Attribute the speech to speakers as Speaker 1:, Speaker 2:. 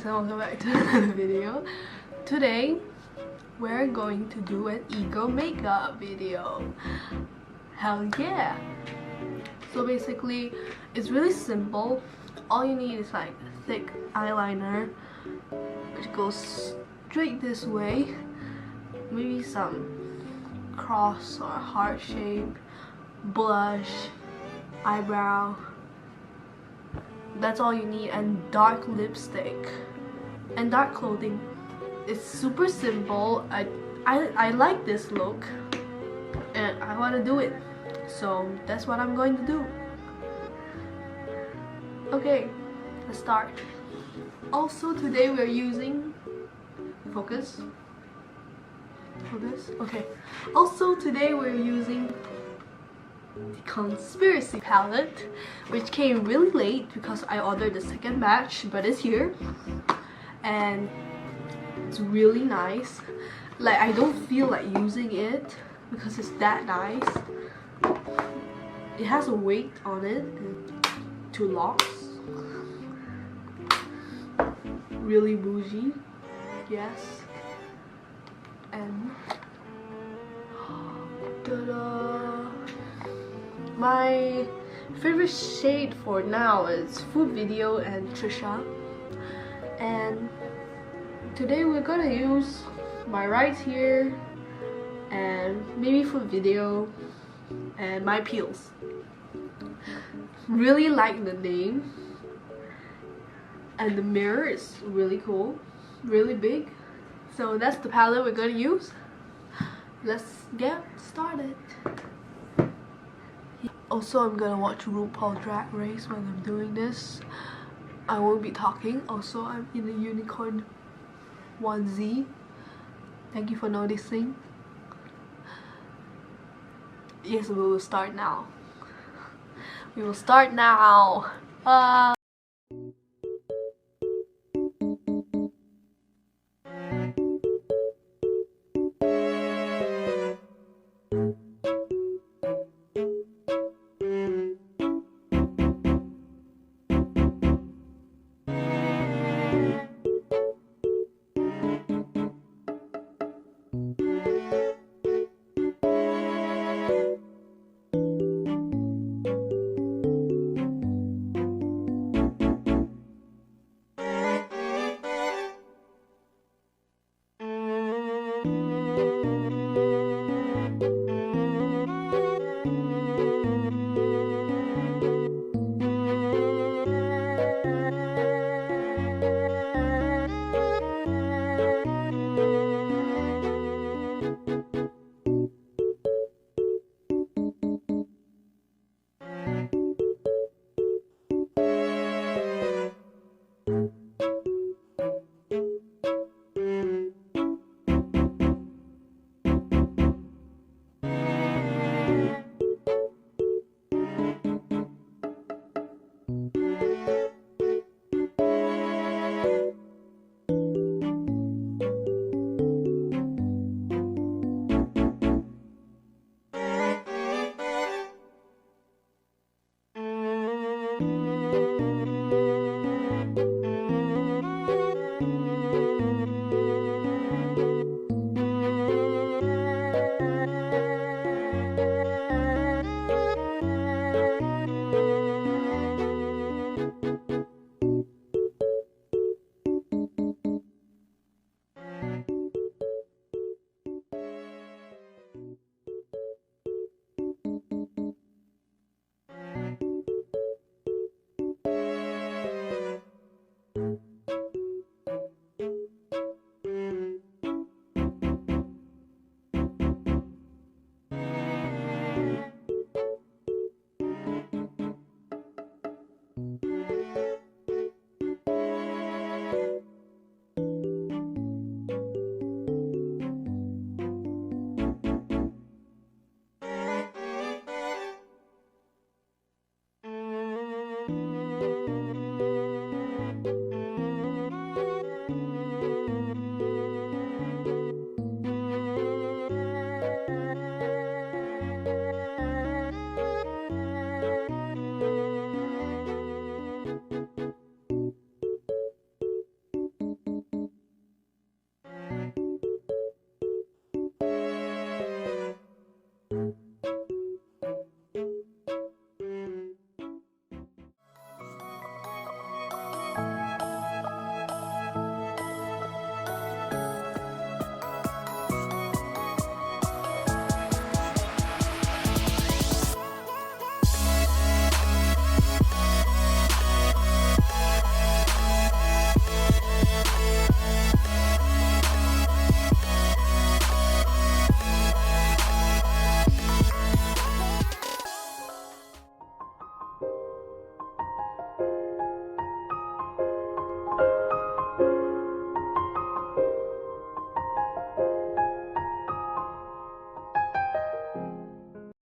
Speaker 1: and welcome back to another video. Today we're going to do an egirl makeup video. Hell yeah! So basically it's really simple. All you need is like thick eyeliner which goes straight this way, maybe some cross or heart shape, blush, eyebrow. That's all you need, and dark lipstick and dark clothing. It's super simple. I like this look and I want to do it, so that's what I'm going to do. Okay, let's start. Also today we're using focus. Okay. Also today we're using the Conspiracy palette, which came really late because I ordered the second batch, but it's here and it's really nice. Like, I don't feel like using it because it's that nice. It has a weight on it and 2 locks. Really bougie, yes. And ta-da! My favorite shade for now is Food Video and Trisha, and today we're gonna use my right here and maybe Food Video and my peels. Really like the name, and the mirror is really cool, really big. So that's the palette we're gonna use. Let's get started. Also, I'm gonna watch RuPaul Drag Race when I'm doing this. I won't be talking. Also, I'm in a unicorn onesie. Thank you for noticing. Yes, we will start now. We will start now. you.